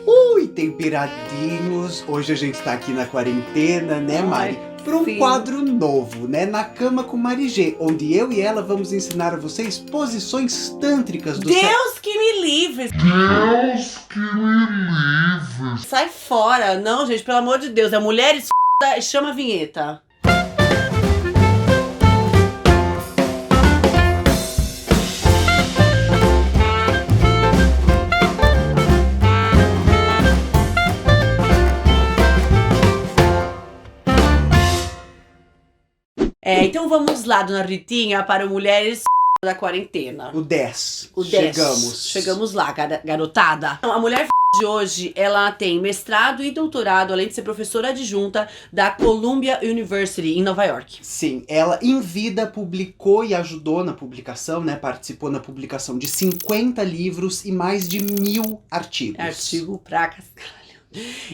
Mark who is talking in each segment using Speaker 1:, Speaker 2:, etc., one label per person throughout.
Speaker 1: Ui, temperadinhos! Hoje a gente tá aqui na quarentena, né, Mari? Para um quadro novo, né? Na Cama com Mari G, onde eu e ela vamos ensinar a vocês posições tântricas do
Speaker 2: Deus que me livre!
Speaker 3: Deus que me livre!
Speaker 2: Sai fora! Não, gente, pelo amor de Deus, é mulheres f***, chama a vinheta. Então vamos lá, dona Ritinha, para o Mulheres da Quarentena.
Speaker 1: O 10.
Speaker 2: O 10. Chegamos lá, garotada. Então, a mulher de hoje, ela tem mestrado e doutorado, além de ser professora adjunta da Columbia University, em Nova York.
Speaker 1: Sim, ela em vida publicou e ajudou na publicação, né? Participou na publicação de 50 livros e mais de 1000 artigos.
Speaker 2: Artigo pra cascalho.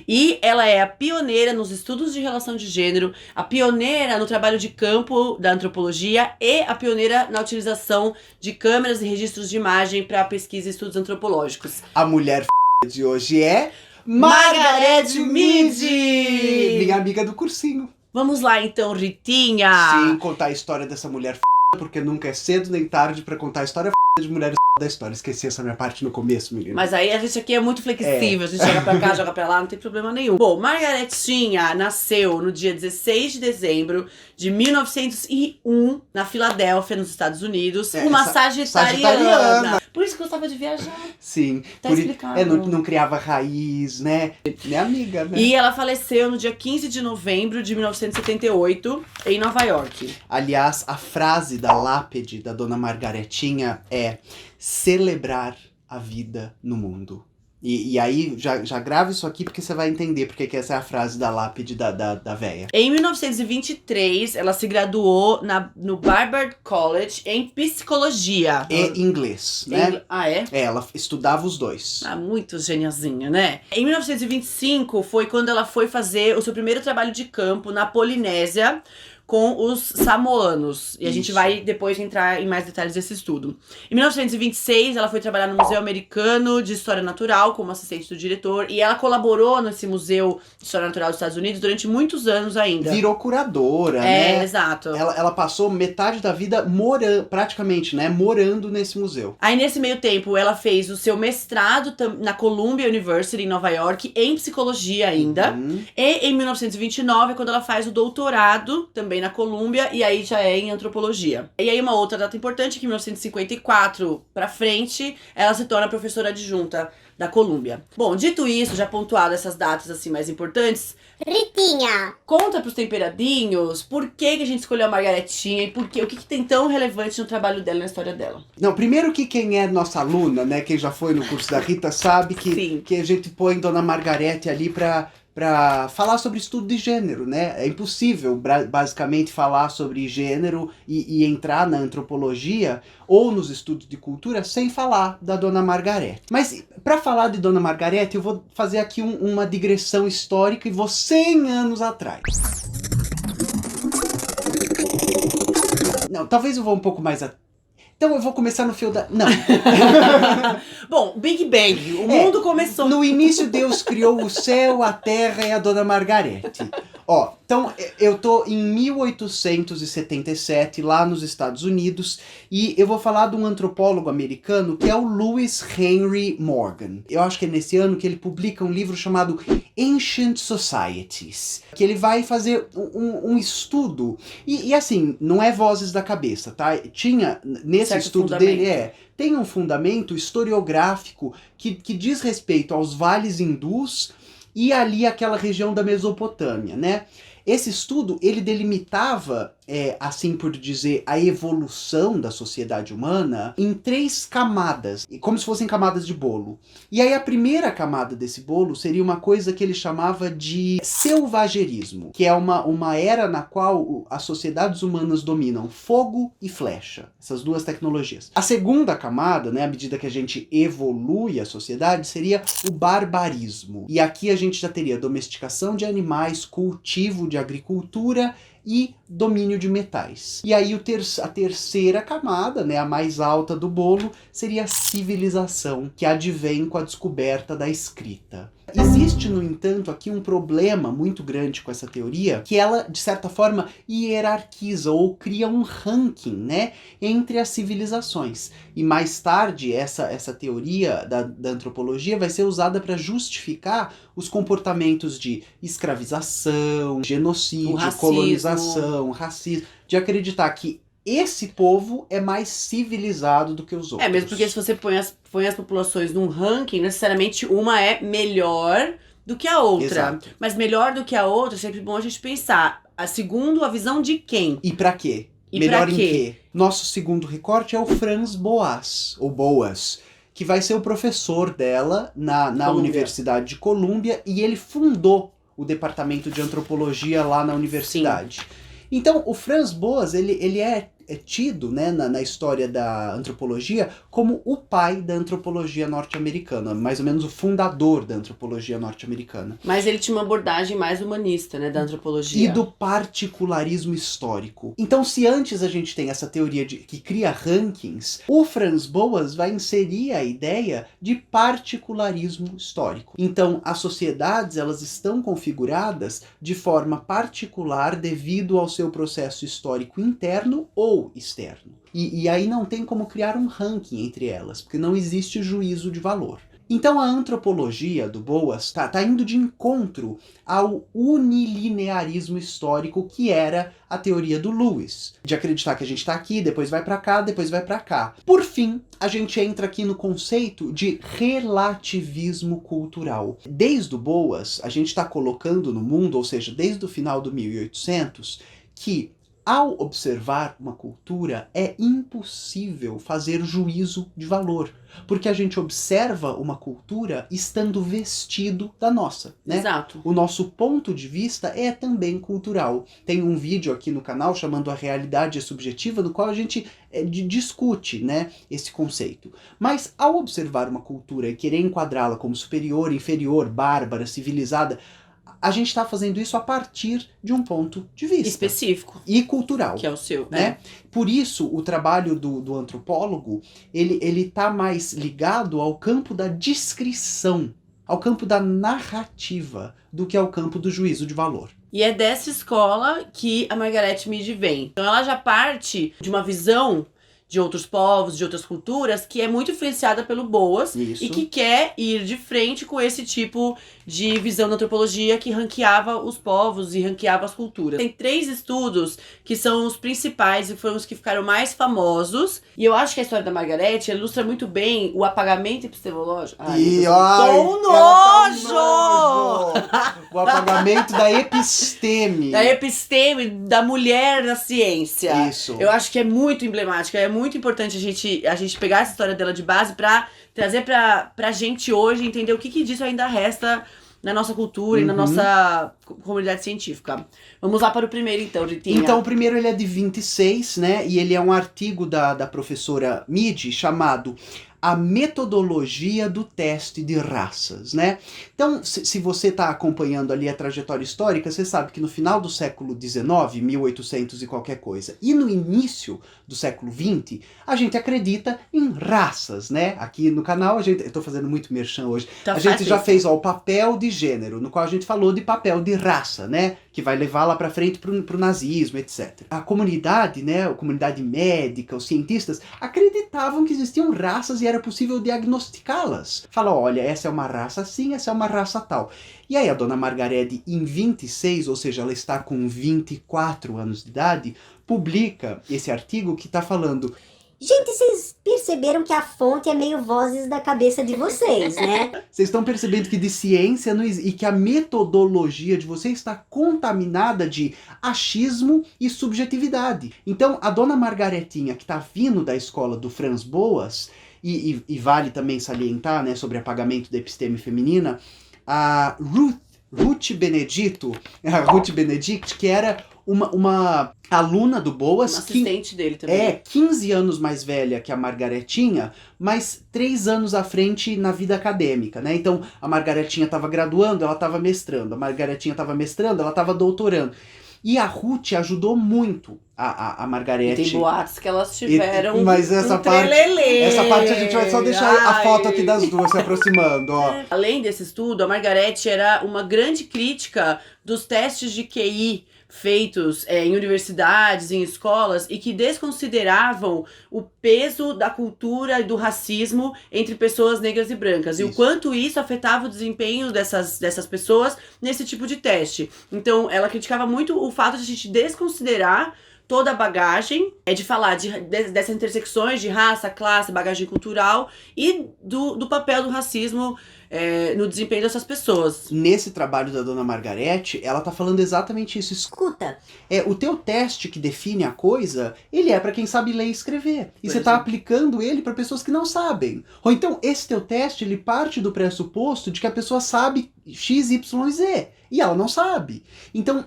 Speaker 2: E ela é a pioneira nos estudos de relação de gênero, a pioneira no trabalho de campo da antropologia e a pioneira na utilização de câmeras e registros de imagem para pesquisa e estudos antropológicos.
Speaker 1: A mulher de hoje é
Speaker 2: Margaret Mead!
Speaker 1: Minha amiga do cursinho.
Speaker 2: Vamos lá então, Ritinha!
Speaker 1: Sim, contar a história dessa mulher porque nunca é cedo nem tarde pra contar a história de mulheres da história. Esqueci essa minha parte no começo, menina.
Speaker 2: Mas aí a gente aqui é muito flexível, a gente joga pra cá, joga pra lá, não tem problema nenhum. Bom, Margaretinha nasceu no dia 16 de dezembro de 1901, na Filadélfia, nos Estados Unidos, uma sagitariana. Por isso que gostava de viajar.
Speaker 1: Sim.
Speaker 2: Tá explicado.
Speaker 1: Não criava raiz, né? Minha amiga, né?
Speaker 2: E ela faleceu no dia 15 de novembro de 1978, em Nova York.
Speaker 1: Aliás, a frase da lápide da dona Margaretinha é celebrar a vida no mundo. E aí, já grava isso aqui porque você vai entender porque que essa é a frase da lápide da véia.
Speaker 2: Em 1923, ela se graduou no Barbary College em psicologia.
Speaker 1: E inglês, né?
Speaker 2: Ah, é?
Speaker 1: Ela estudava os dois.
Speaker 2: Ah, muito geniazinha, né? Em 1925 foi quando ela foi fazer o seu primeiro trabalho de campo na Polinésia com os samoanos. E a gente vai depois entrar em mais detalhes desse estudo. Em 1926, ela foi trabalhar no Museu Americano de História Natural como assistente do diretor. E ela colaborou nesse Museu de História Natural dos Estados Unidos durante muitos anos ainda.
Speaker 1: Virou curadora, né?
Speaker 2: Exato.
Speaker 1: Ela passou metade da vida praticamente, né? Morando nesse museu.
Speaker 2: Aí, nesse meio tempo, ela fez o seu mestrado na Columbia University, em Nova York, em psicologia ainda. E em 1929 é quando ela faz o doutorado, também na Columbia, e aí já é em antropologia. E aí uma outra data importante, que em 1954 pra frente, ela se torna professora adjunta da Columbia. Bom, dito isso, já pontuado essas datas assim mais importantes,
Speaker 4: Ritinha,
Speaker 2: conta pros temperadinhos por que a gente escolheu a Margaretinha e por quê, o que tem tão relevante no trabalho dela, na história dela.
Speaker 1: Não, primeiro que quem é nossa aluna, né, quem já foi no curso da Rita, sabe que a gente põe Dona Margarete ali pra falar sobre estudo de gênero, né? É impossível, basicamente, falar sobre gênero e entrar na antropologia ou nos estudos de cultura sem falar da Dona Margarete. Mas, para falar de Dona Margarete, eu vou fazer aqui uma digressão histórica e vou 100 anos atrás. Não, talvez eu vou um pouco mais Então eu vou começar no fio da... Não.
Speaker 2: Bom, Big Bang. O mundo começou.
Speaker 1: No início Deus criou o céu, a terra e a Dona Margarete. Ó, então eu tô em 1877, lá nos Estados Unidos, e eu vou falar de um antropólogo americano que é o Lewis Henry Morgan. Eu acho que é nesse ano que ele publica um livro chamado Ancient Societies, que ele vai fazer um estudo, e assim, não é vozes da cabeça, tá? Tinha, nesse
Speaker 2: certo
Speaker 1: estudo
Speaker 2: fundamento.
Speaker 1: dele, tem um fundamento historiográfico que diz respeito aos vales hindus e ali aquela região da Mesopotâmia, né? Esse estudo, ele delimitava, assim por dizer, a evolução da sociedade humana em 3 camadas, como se fossem camadas de bolo. E aí a primeira camada desse bolo seria uma coisa que ele chamava de selvagerismo, que é uma era na qual as sociedades humanas dominam fogo e flecha, essas duas tecnologias. A segunda camada, né, à medida que a gente evolui a sociedade, seria o barbarismo. E aqui a gente já teria domesticação de animais, cultivo de agricultura e domínio de metais. E aí a terceira camada, né, a mais alta do bolo, seria a civilização, que advém com a descoberta da escrita. Existe, no entanto, aqui um problema muito grande com essa teoria, que ela, de certa forma, hierarquiza ou cria um ranking, né, entre as civilizações. E mais tarde, essa teoria da antropologia vai ser usada para justificar os comportamentos de escravização, genocídio, colonização, racismo, de acreditar que esse povo é mais civilizado do que os outros.
Speaker 2: Mesmo porque se você põe as populações num ranking, necessariamente uma é melhor do que a outra.
Speaker 1: Exato.
Speaker 2: Mas melhor do que a outra, é sempre bom a gente pensar. Segundo a visão de quem?
Speaker 1: E pra quê?
Speaker 2: E
Speaker 1: melhor
Speaker 2: pra
Speaker 1: em
Speaker 2: quê?
Speaker 1: quê? Nosso segundo recorte é o Franz Boas, ou Boas, que vai ser o professor dela na Universidade de Colômbia, e ele fundou o departamento de antropologia lá na universidade. Sim. Então, o Franz Boas, ele é tido, né, na história da antropologia como o pai da antropologia norte-americana, mais ou menos o fundador da antropologia norte-americana.
Speaker 2: Mas ele tinha uma abordagem mais humanista, né, da antropologia.
Speaker 1: E do particularismo histórico. Então, se antes a gente tem essa teoria que cria rankings, o Franz Boas vai inserir a ideia de particularismo histórico. Então, as sociedades, elas estão configuradas de forma particular devido ao seu processo histórico interno ou externo. E aí não tem como criar um ranking entre elas, porque não existe juízo de valor. Então a antropologia do Boas tá indo de encontro ao unilinearismo histórico que era a teoria do Lewis, de acreditar que a gente tá aqui, depois vai para cá, depois vai para cá. Por fim, a gente entra aqui no conceito de relativismo cultural. Desde o Boas, a gente está colocando no mundo, ou seja, desde o final do 1800, que ao observar uma cultura, é impossível fazer juízo de valor, porque a gente observa uma cultura estando vestido da nossa, né?
Speaker 2: Exato.
Speaker 1: O nosso ponto de vista é também cultural. Tem um vídeo aqui no canal chamando A Realidade é Subjetiva, no qual a gente discute, né, esse conceito. Mas ao observar uma cultura e querer enquadrá-la como superior, inferior, bárbara, civilizada, a gente está fazendo isso a partir de um ponto de vista
Speaker 2: específico
Speaker 1: e cultural,
Speaker 2: que é o seu,
Speaker 1: né? Por isso o trabalho do antropólogo ele tá mais ligado ao campo da descrição, ao campo da narrativa, do que ao campo do juízo de valor.
Speaker 2: E é dessa escola que a Margaret Mead vem. Então ela já parte de uma visão de outros povos, de outras culturas, que é muito influenciada pelo Boas.
Speaker 1: Isso.
Speaker 2: E que quer ir de frente com esse tipo de visão da antropologia que ranqueava os povos e ranqueava as culturas. Tem 3 estudos que são os principais e foram os que ficaram mais famosos. E eu acho que a história da Margaret ilustra muito bem o apagamento epistemológico.
Speaker 1: Nojo! O apagamento da episteme.
Speaker 2: Da episteme, da mulher na ciência.
Speaker 1: Isso.
Speaker 2: Eu acho que é muito emblemática, é muito importante a gente pegar essa história dela de base pra trazer pra gente hoje, entender o que disso ainda resta na nossa cultura e na nossa comunidade científica. Vamos lá para o primeiro, então, Ritinha.
Speaker 1: Então, o primeiro ele é de 26, né? E ele é um artigo da professora Mead chamado A Metodologia do Teste de Raças, né? Então, se você está acompanhando ali a trajetória histórica, você sabe que no final do século XIX, 1800 e qualquer coisa, e no início do século XX, a gente acredita em raças, né? Aqui no canal, eu tô fazendo muito merchan hoje, a gente já fez o papel de gênero, no qual a gente falou de papel de raça, né? Que vai levar lá pra frente pro nazismo, etc. A comunidade, né? A comunidade médica, os cientistas, acreditavam que existiam raças e era possível diagnosticá-las. Fala, olha, essa é uma raça assim, essa é uma raça tal. E aí a dona Margaret, em 26, ou seja, ela está com 24 anos de idade, publica esse artigo que está falando...
Speaker 4: Gente, vocês perceberam que a fonte é meio vozes da cabeça de vocês, né?
Speaker 1: Vocês estão percebendo que de ciência não existe, e que a metodologia de você está contaminada de achismo e subjetividade. Então, a dona Margaretinha, que está vindo da escola do Franz Boas, e vale também salientar, né, sobre apagamento da episteme feminina, a Ruth Benedict, que era uma aluna do Boas,
Speaker 2: uma assistente dele também.
Speaker 1: É, 15 anos mais velha que a Margaretinha, mas 3 anos à frente na vida acadêmica, né? Então, a Margaretinha estava graduando, ela estava mestrando. A Margaretinha estava mestrando, ela estava doutorando. E a Ruth ajudou muito a Margarete.
Speaker 2: Tem boatos que elas tiveram
Speaker 1: mas essa parte a gente vai só deixar a foto aqui das duas se aproximando, ó.
Speaker 2: Além desse estudo, a Margarete era uma grande crítica dos testes de QI feitos em universidades, em escolas, e que desconsideravam o peso da cultura e do racismo entre pessoas negras e brancas. E o quanto isso afetava o desempenho dessas pessoas nesse tipo de teste. Então, ela criticava muito o fato de a gente desconsiderar toda a bagagem, de falar dessas intersecções de raça, classe, bagagem cultural e do papel do racismo no desempenho dessas pessoas.
Speaker 1: Nesse trabalho da Dona Margarete, ela tá falando exatamente isso.
Speaker 4: Escuta.
Speaker 1: O teu teste que define a coisa, ele é pra quem sabe ler e escrever. E você tá aplicando ele pra pessoas que não sabem. Ou então, esse teu teste, ele parte do pressuposto de que a pessoa sabe X, Y e Z. E ela não sabe. Então,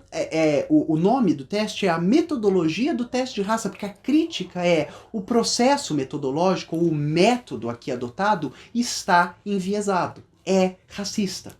Speaker 1: o nome do teste é a metodologia do teste de raça, porque a crítica é o processo metodológico, ou o método aqui adotado, está enviesado. É racista.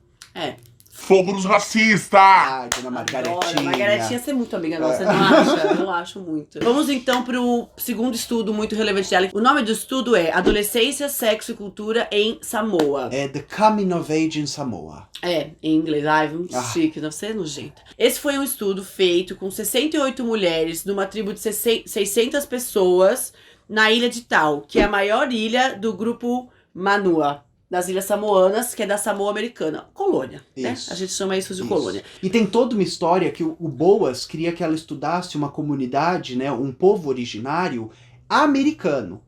Speaker 3: Somos racistas!
Speaker 1: Ai, Dona Margaretinha.
Speaker 2: Margaretinha ser muito amiga nossa, não acha? Não acho muito. Vamos então pro segundo estudo muito relevante dela. O nome do estudo é Adolescência, Sexo e Cultura em Samoa.
Speaker 1: É The Coming of Age in Samoa.
Speaker 2: Em inglês. Ai, muito chique, não sei, nojenta. Esse foi um estudo feito com 68 mulheres numa tribo de 600 pessoas na ilha de Tau, que é a maior ilha do grupo Manua, das Ilhas Samoanas, que é da Samoa Americana. Colônia, né? A gente chama isso de colônia.
Speaker 1: E tem toda uma história que o Boas queria que ela estudasse uma comunidade, né, um povo originário americano.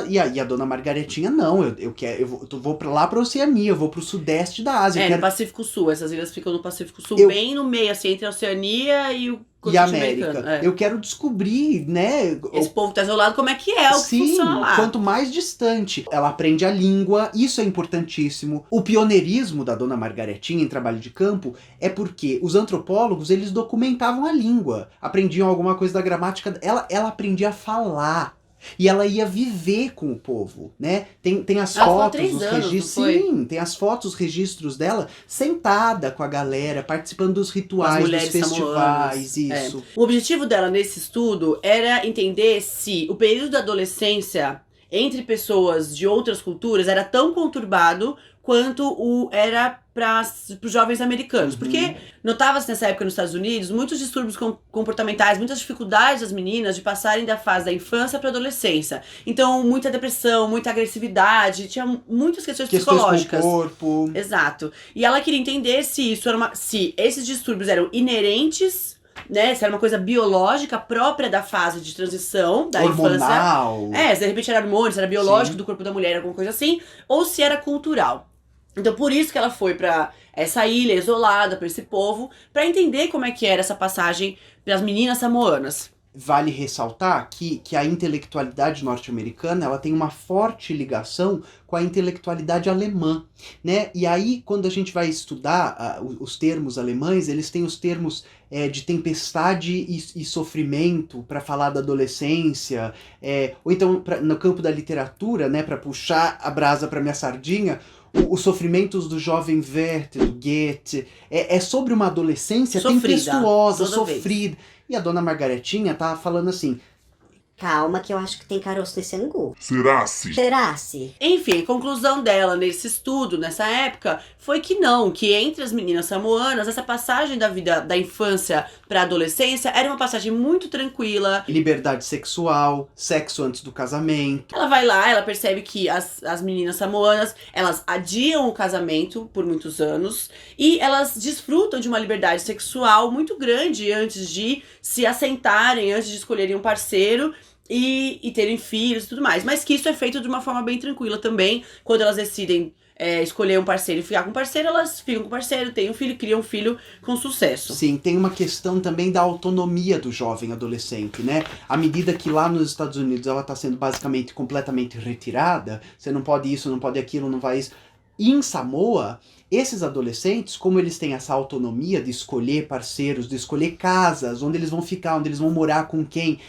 Speaker 1: E a Dona Margaretinha, não, eu vou lá pra Oceania, eu vou pro sudeste da Ásia.
Speaker 2: No Pacífico Sul, essas ilhas ficam no Pacífico Sul, bem no meio, assim, entre a Oceania e o
Speaker 1: América. Eu quero descobrir, né?
Speaker 2: Esse povo tá isolado, como é que funciona lá.
Speaker 1: Quanto mais distante ela aprende a língua, isso é importantíssimo. O pioneirismo da Dona Margaretinha em trabalho de campo é porque os antropólogos, eles documentavam a língua, aprendiam alguma coisa da gramática, ela aprendia a falar. E ela ia viver com o povo, né? Tem as fotos, os registros. Sim, tem as fotos, os registros dela sentada com a galera, participando dos rituais, dos festivais, isso.
Speaker 2: O objetivo dela nesse estudo era entender se o período da adolescência entre pessoas de outras culturas era tão conturbado quanto era para os jovens americanos. Porque notava-se nessa época nos Estados Unidos muitos distúrbios comportamentais, muitas dificuldades das meninas de passarem da fase da infância para a adolescência. Então, muita depressão, muita agressividade, tinha muitas questões psicológicas.
Speaker 1: Com o corpo.
Speaker 2: Exato. E ela queria entender se esses distúrbios eram inerentes, né, se era uma coisa biológica própria da fase de transição da
Speaker 1: hormonal.
Speaker 2: Infância. Se de repente era hormônio, se era biológico do corpo da mulher, alguma coisa assim, ou se era cultural. Então, por isso que ela foi pra essa ilha isolada, pra esse povo, pra entender como é que era essa passagem das meninas samoanas.
Speaker 1: Vale ressaltar que a intelectualidade norte-americana, ela tem uma forte ligação com a intelectualidade alemã, né? E aí, quando a gente vai estudar os termos alemães, eles têm os termos de tempestade e sofrimento para falar da adolescência, ou então no campo da literatura, né, para puxar a brasa para minha sardinha, os sofrimentos do jovem Werther, do Goethe, é sobre uma adolescência tempestuosa, sofrida. E a Dona Margaretinha tá falando assim:
Speaker 4: calma que eu acho que tem caroço nesse angu.
Speaker 3: Será-se?
Speaker 2: Enfim, a conclusão dela nesse estudo, nessa época, foi que não, que entre as meninas samoanas, essa passagem da vida da infância pra adolescência era uma passagem muito tranquila.
Speaker 1: Liberdade sexual, sexo antes do casamento.
Speaker 2: Ela vai lá, ela percebe que as meninas samoanas, elas adiam o casamento por muitos anos e elas desfrutam de uma liberdade sexual muito grande antes de se assentarem, antes de escolherem um parceiro e terem filhos e tudo mais. Mas que isso é feito de uma forma bem tranquila também. Quando elas decidem escolher um parceiro e ficar com um parceiro, elas ficam com o parceiro, têm um filho, criam um filho com sucesso.
Speaker 1: Sim, tem uma questão também da autonomia do jovem adolescente, né? À medida que lá nos Estados Unidos ela está sendo basicamente completamente retirada, você não pode isso, não pode aquilo, não vai isso. E em Samoa, esses adolescentes, como eles têm essa autonomia de escolher parceiros, de escolher casas, onde eles vão ficar, onde eles vão morar com quem,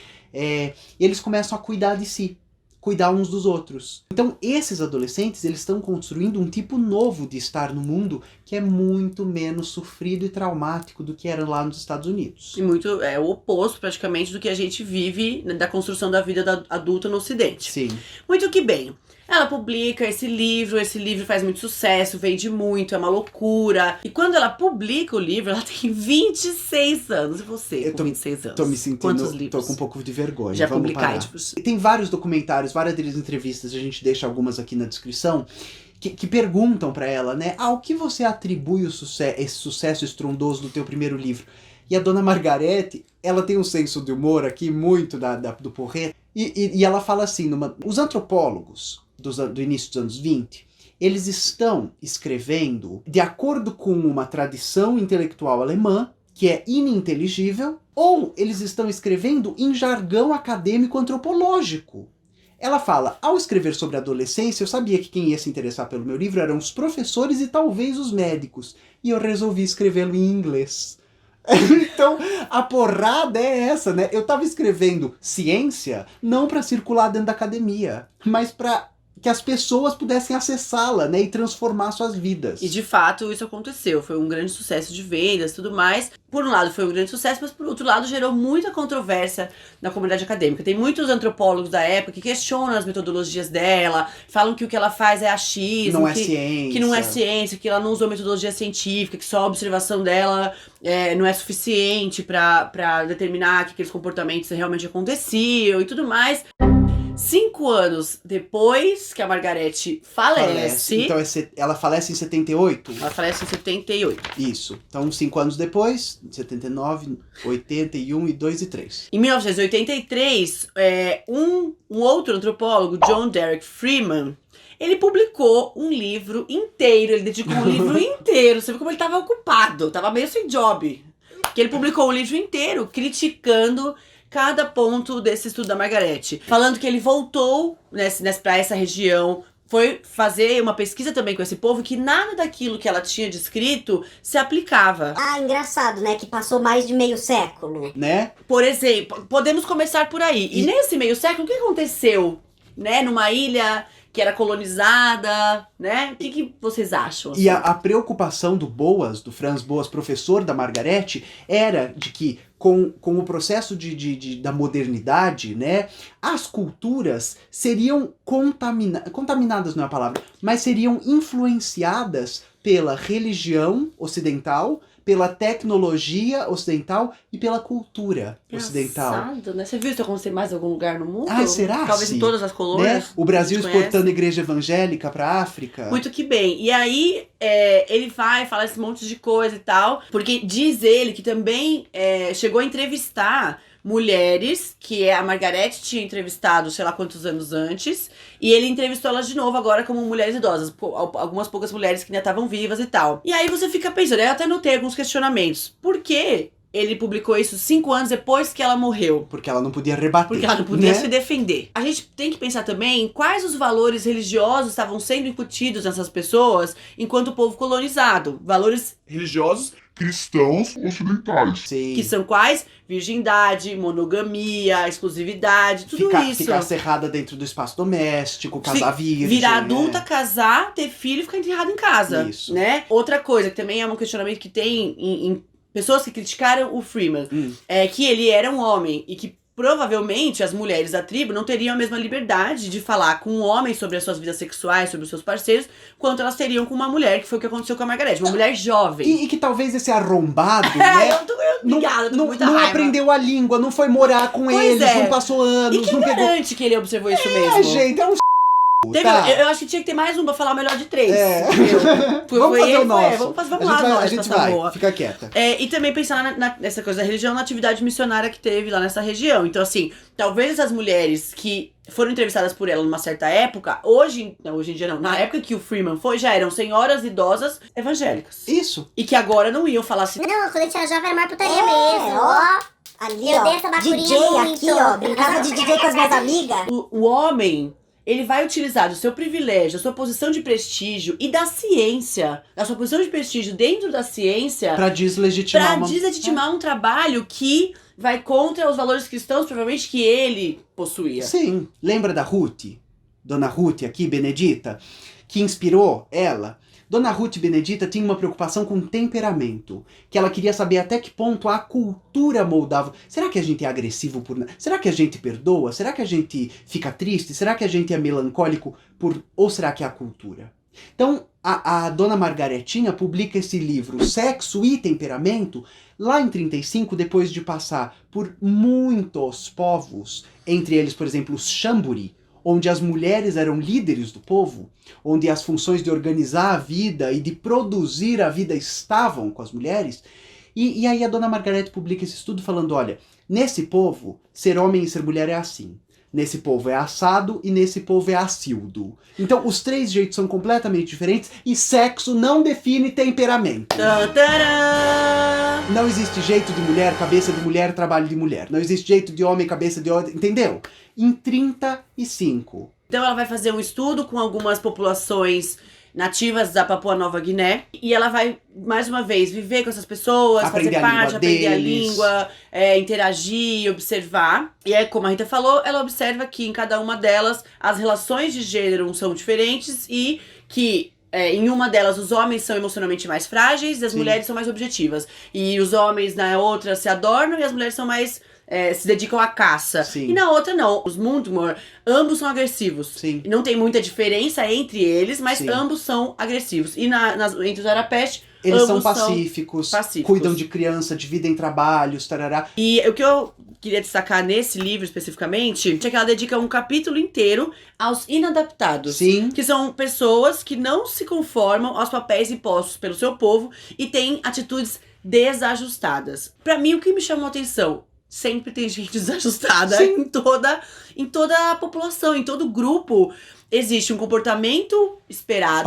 Speaker 1: eles começam a cuidar de si. cuidar uns dos outros. Então, esses adolescentes, eles estão construindo um tipo novo de estar no mundo que é muito menos sofrido e traumático do que era lá nos Estados Unidos.
Speaker 2: E muito, é o oposto, praticamente, do que a gente vive da construção da vida adulta no Ocidente.
Speaker 1: Sim.
Speaker 2: Muito que bem. Ela publica esse livro faz muito sucesso, vende muito, é uma loucura. E quando ela publica o livro, ela tem 26 anos. E você, com 26 anos?
Speaker 1: Tô me sentindo,
Speaker 2: Quantos livros?
Speaker 1: tô com um pouco de vergonha.
Speaker 2: Já
Speaker 1: Vamos parar.
Speaker 2: publicados.
Speaker 1: Tem vários documentários, várias deles entrevistas, a gente deixa algumas aqui na descrição, que perguntam pra ela, né, ao que você atribui esse sucesso estrondoso do teu primeiro livro? E a dona Margarete, ela tem um senso de humor aqui, muito do porrete, e ela fala assim, os antropólogos do início dos anos 20, eles estão escrevendo de acordo com uma tradição intelectual alemã, que é ininteligível, ou eles estão escrevendo em jargão acadêmico antropológico. Ela fala, ao escrever sobre a adolescência, eu sabia que quem ia se interessar pelo meu livro eram os professores e talvez os médicos, e eu resolvi escrevê-lo em inglês. Então, a porrada é essa, né? Eu tava escrevendo ciência não para circular dentro da academia, mas para que as pessoas pudessem acessá-la, né, e transformar suas vidas.
Speaker 2: E de fato isso aconteceu, foi um grande sucesso de vendas e tudo mais. Por um lado foi um grande sucesso, mas por outro lado gerou muita controvérsia na comunidade acadêmica. Tem muitos antropólogos da época que questionam as metodologias dela, falam que o que ela faz é achismo,
Speaker 1: Não é ciência.
Speaker 2: Que não é ciência, que ela não usou metodologia científica, que só a observação dela não é suficiente pra determinar que aqueles comportamentos realmente aconteciam e tudo mais. 5 anos depois que a Margarete falece.
Speaker 1: Então ela falece em 78?
Speaker 2: Ela falece em 78.
Speaker 1: Isso. Então 5 anos depois, 79, 81, 2 e 3.
Speaker 2: Em 1983, um outro antropólogo, John Derek Freeman, ele publicou um livro inteiro, ele dedicou um livro inteiro. Você viu como ele estava ocupado, estava meio sem job. Que ele publicou um livro inteiro criticando cada ponto desse estudo da Margarete. Falando que ele voltou pra essa região, foi fazer uma pesquisa também com esse povo, que nada daquilo que ela tinha descrito se aplicava.
Speaker 4: Ah, engraçado, né? Que passou mais de meio século.
Speaker 1: Né?
Speaker 2: Por exemplo, podemos começar por aí. E nesse meio século, o que aconteceu? Né? Numa ilha que era colonizada, né? O que vocês acham? Assim?
Speaker 1: E a preocupação do Boas, do Franz Boas, professor da Margarete, era de que com o processo da modernidade, né, as culturas seriam contaminadas não é a palavra, mas seriam influenciadas pela religião ocidental, pela tecnologia ocidental e pela cultura ocidental.
Speaker 2: Engraçado, né? Você viu isso acontecer mais em algum lugar no mundo?
Speaker 1: Ah, será?
Speaker 2: Talvez em todas as colônias.
Speaker 1: Né? O Brasil exportando
Speaker 2: conhece.
Speaker 1: igreja evangélica pra África.
Speaker 2: Muito que bem. E aí, ele vai falar esse monte de coisa e tal, porque diz ele que também chegou a entrevistar mulheres que a Margarete tinha entrevistado sei lá quantos anos antes, e ele entrevistou elas de novo agora como mulheres idosas, algumas poucas mulheres que ainda estavam vivas e tal. E aí você fica pensando, eu até notei alguns questionamentos. Por que ele publicou isso 5 anos depois que ela morreu?
Speaker 1: Porque ela não podia rebater.
Speaker 2: Porque ela não podia
Speaker 1: né?
Speaker 2: se defender. A gente tem que pensar também quais os valores religiosos estavam sendo incutidos nessas pessoas enquanto povo colonizado. Valores
Speaker 3: Religiosos cristãos ocidentais.
Speaker 1: Sim.
Speaker 2: que são quais? Virgindade, monogamia, exclusividade, tudo isso.
Speaker 1: Ficar cerrada dentro do espaço doméstico, casar virgem.
Speaker 2: Virar
Speaker 1: né?
Speaker 2: adulta, casar, ter filho e ficar enterrado em casa.
Speaker 1: Isso.
Speaker 2: Né? Outra coisa que também é um questionamento que tem em pessoas que criticaram o Freeman, é que ele era um homem e que provavelmente as mulheres da tribo não teriam a mesma liberdade de falar com um homem sobre as suas vidas sexuais, sobre os seus parceiros, quanto elas teriam com uma mulher, que foi o que aconteceu com a Margarete, uma mulher jovem.
Speaker 1: E que talvez esse arrombado, né?
Speaker 2: Obrigada, tô com muita
Speaker 1: não
Speaker 2: raiva.
Speaker 1: aprendeu a língua, não foi morar com
Speaker 2: Pois
Speaker 1: eles,
Speaker 2: é.
Speaker 1: não passou anos,
Speaker 2: E quem
Speaker 1: não pegou.
Speaker 2: garante que ele observou isso mesmo?
Speaker 1: É, gente, é um tá.
Speaker 2: Eu acho que tinha que ter mais um pra falar o melhor de 3.
Speaker 1: É.
Speaker 2: Foi,
Speaker 1: Vamos fazer
Speaker 2: ele,
Speaker 1: o nosso.
Speaker 2: Vamos lá, nós,
Speaker 1: a gente
Speaker 2: essa
Speaker 1: vai,
Speaker 2: boa.
Speaker 1: fica quieta.
Speaker 2: E também pensar nessa coisa da religião, na atividade missionária que teve lá nessa região. Então, assim, talvez essas mulheres que foram entrevistadas por ela numa certa época, hoje em dia não, na época que o Freeman foi, já eram senhoras idosas evangélicas.
Speaker 1: Isso.
Speaker 2: E que agora não iam falar assim.
Speaker 5: Não, quando a gente era jovem era mais putaria mesmo.
Speaker 4: Ó, ali,
Speaker 5: Eu
Speaker 4: ó,
Speaker 5: dei essa bacurinha
Speaker 4: DJ
Speaker 5: muito.
Speaker 4: aqui, ó, brincava de DJ com as minhas amigas.
Speaker 2: O homem ele vai utilizar do seu privilégio, da sua posição de prestígio e da ciência, da sua posição de prestígio dentro da ciência,
Speaker 1: Pra deslegitimar
Speaker 2: um trabalho que vai contra os valores cristãos, provavelmente, que ele possuía.
Speaker 1: Sim. Lembra da Ruth? Dona Ruth aqui, Benedita? Que inspirou ela? Dona Ruth Benedita tinha uma preocupação com temperamento, que ela queria saber até que ponto a cultura moldava. Será que a gente é agressivo por... Será que a gente perdoa? Será que a gente fica triste? Será que a gente é melancólico por... Ou será que é a cultura? Então, a Dona Margaretinha publica esse livro, Sexo e Temperamento, lá em 35, depois de passar por muitos povos, entre eles, por exemplo, os Xamburi, onde as mulheres eram líderes do povo, onde as funções de organizar a vida e de produzir a vida estavam com as mulheres. E aí a Dona Margarete publica esse estudo falando, olha, nesse povo, ser homem e ser mulher é assim. Nesse povo é assado e nesse povo é acildo. Então, os 3 jeitos são completamente diferentes e sexo não define temperamento.
Speaker 2: Tadã!
Speaker 1: Não existe jeito de mulher, cabeça de mulher, trabalho de mulher. Não existe jeito de homem, cabeça de homem, entendeu? Em 35.
Speaker 2: Então ela vai fazer um estudo com algumas populações nativas da Papua Nova Guiné. E ela vai, mais uma vez, viver com essas pessoas,
Speaker 1: Aprender
Speaker 2: fazer
Speaker 1: a
Speaker 2: parte,
Speaker 1: língua
Speaker 2: aprender a
Speaker 1: deles.
Speaker 2: língua, interagir, observar. E aí, como a Rita falou, ela observa que em cada uma delas as relações de gênero são diferentes e que em uma delas os homens são emocionalmente mais frágeis e as
Speaker 1: Sim.
Speaker 2: mulheres são mais objetivas. E os homens na outra se adornam e as mulheres são mais... se dedicam à caça.
Speaker 1: Sim.
Speaker 2: E na outra não. Os Mundmor, ambos são agressivos.
Speaker 1: Sim.
Speaker 2: E não tem muita diferença entre eles, mas
Speaker 1: Sim.
Speaker 2: ambos são agressivos. E entre os Arapeste,
Speaker 1: Eles
Speaker 2: ambos
Speaker 1: são pacíficos,
Speaker 2: pacíficos.
Speaker 1: cuidam de criança, dividem trabalhos, tarará.
Speaker 2: E o que eu queria destacar nesse livro especificamente é que ela dedica um capítulo inteiro aos inadaptados.
Speaker 1: Sim.
Speaker 2: Que são pessoas que não se conformam aos papéis impostos pelo seu povo e têm atitudes desajustadas. Pra mim, o que me chamou a atenção... Sempre tem gente desajustada em toda a população, em todo grupo. Existe um comportamento esperado.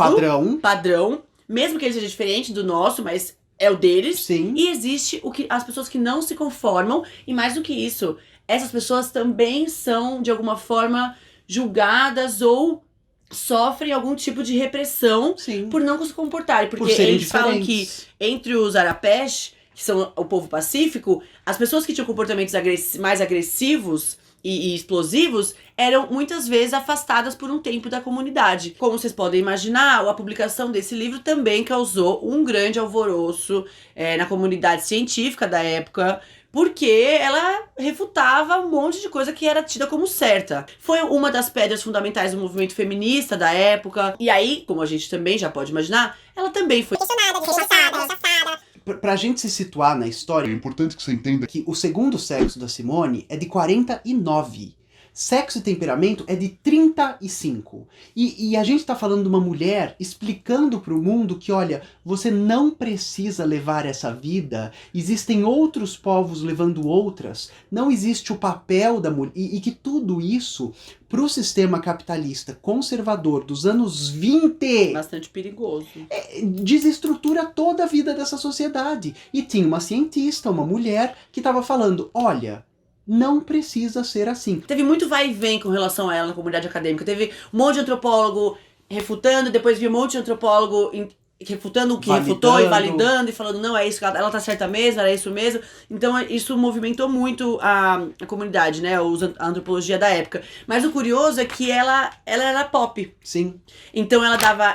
Speaker 2: Padrão. Mesmo que ele seja diferente do nosso, mas é o deles.
Speaker 1: Sim.
Speaker 2: E existe as pessoas que não se conformam. E mais do que isso, essas pessoas também são, de alguma forma, julgadas ou sofrem algum tipo de repressão
Speaker 1: Sim.
Speaker 2: por não se comportarem. Porque
Speaker 1: serem
Speaker 2: eles falam que
Speaker 1: diferentes.
Speaker 2: entre os Arapés, que são o povo pacífico, as pessoas que tinham comportamentos mais agressivos e explosivos eram muitas vezes afastadas por um tempo da comunidade. Como vocês podem imaginar, a publicação desse livro também causou um grande alvoroço na comunidade científica da época, porque ela refutava um monte de coisa que era tida como certa. Foi uma das pedras fundamentais do movimento feminista da época. E aí, como a gente também já pode imaginar, ela também foi
Speaker 5: Rechaçada.
Speaker 1: Pra gente se situar na
Speaker 3: É
Speaker 1: história,
Speaker 3: importante que você entenda
Speaker 1: que o segundo sexo da Simone é de 49. Sexo e temperamento é de 35. E a gente tá falando de uma mulher explicando pro mundo que, olha, você não precisa levar essa vida, existem outros povos levando outras, não existe o papel da mulher, e que tudo isso, pro sistema capitalista conservador dos anos 20,
Speaker 2: bastante perigoso.
Speaker 1: desestrutura toda a vida dessa sociedade. E tinha uma cientista, uma mulher, que tava falando, olha... Não precisa ser assim.
Speaker 2: Teve muito vai e vem com relação a ela na comunidade acadêmica. Teve um monte de antropólogo refutando, depois vi um monte de antropólogo refutando o que refutou e validando e falando, não, é isso, ela tá certa mesmo, era isso mesmo. Então isso movimentou muito a comunidade, né, a antropologia da época. Mas o curioso é que ela era pop.
Speaker 1: Sim.
Speaker 2: Então ela dava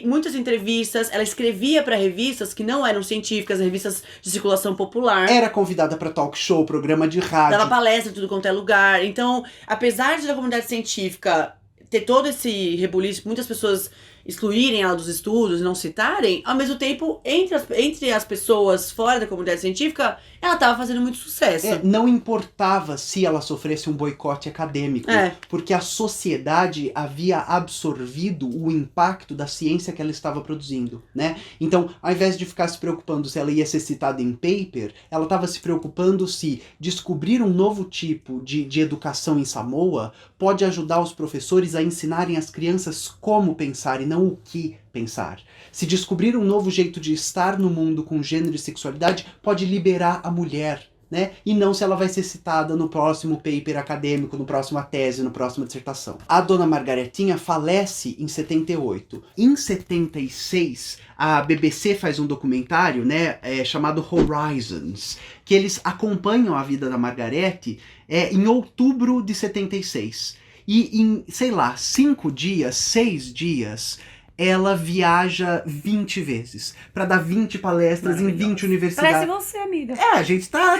Speaker 2: muitas entrevistas, ela escrevia para revistas que não eram científicas, revistas de circulação popular.
Speaker 1: Era convidada para talk show, programa de rádio.
Speaker 2: Dava palestra em tudo quanto é lugar. Então, apesar de a comunidade científica ter todo esse rebuliço, muitas pessoas excluírem ela dos estudos e não citarem, ao mesmo tempo, entre as pessoas fora da comunidade científica, ela estava fazendo muito sucesso.
Speaker 1: Não importava se ela sofresse um boicote acadêmico, porque a sociedade havia absorvido o impacto da ciência que ela estava produzindo, né? Então, ao invés de ficar se preocupando se ela ia ser citada em paper, ela estava se preocupando se descobrir um novo tipo de educação em Samoa pode ajudar os professores a ensinarem as crianças como pensar e não o que pensar. Se descobrir um novo jeito de estar no mundo com gênero e sexualidade, pode liberar a mulher né? E não se ela vai ser citada no próximo paper acadêmico, no próxima tese, no próxima dissertação. A dona Margaretinha falece em 78. Em 76, a BBC faz um documentário, né, chamado Horizons, que eles acompanham a vida da Margarete em outubro de 76. E em, sei lá, 5 dias, 6 dias, ela viaja 20 vezes para dar 20 palestras em 20 universidades.
Speaker 2: Parece você, amiga.
Speaker 1: A gente tá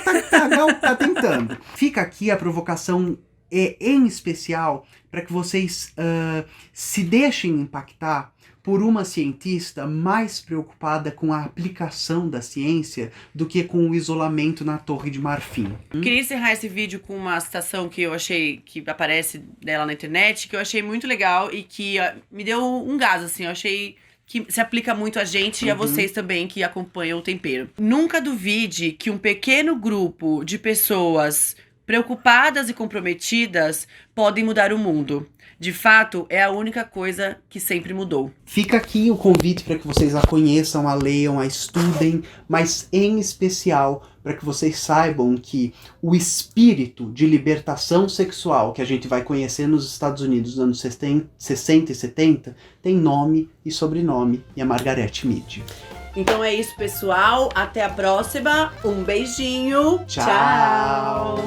Speaker 1: tentando. Fica aqui a provocação em especial para que vocês se deixem impactar por uma cientista mais preocupada com a aplicação da ciência do que com o isolamento na Torre de Marfim.
Speaker 2: Queria encerrar esse vídeo com uma citação que eu achei, que aparece dela na internet, que eu achei muito legal e que me deu um gás, assim, eu achei que se aplica muito a gente e a vocês também que acompanham o Tempero. Nunca duvide que um pequeno grupo de pessoas preocupadas e comprometidas podem mudar o mundo. De fato, é a única coisa que sempre mudou.
Speaker 1: Fica aqui o convite para que vocês a conheçam, a leiam, a estudem, mas em especial para que vocês saibam que o espírito de libertação sexual que a gente vai conhecer nos Estados Unidos nos anos 60 e 70 tem nome e sobrenome, e é Margaret Mead.
Speaker 2: Então é isso, pessoal. Até a próxima. Um beijinho.
Speaker 1: Tchau.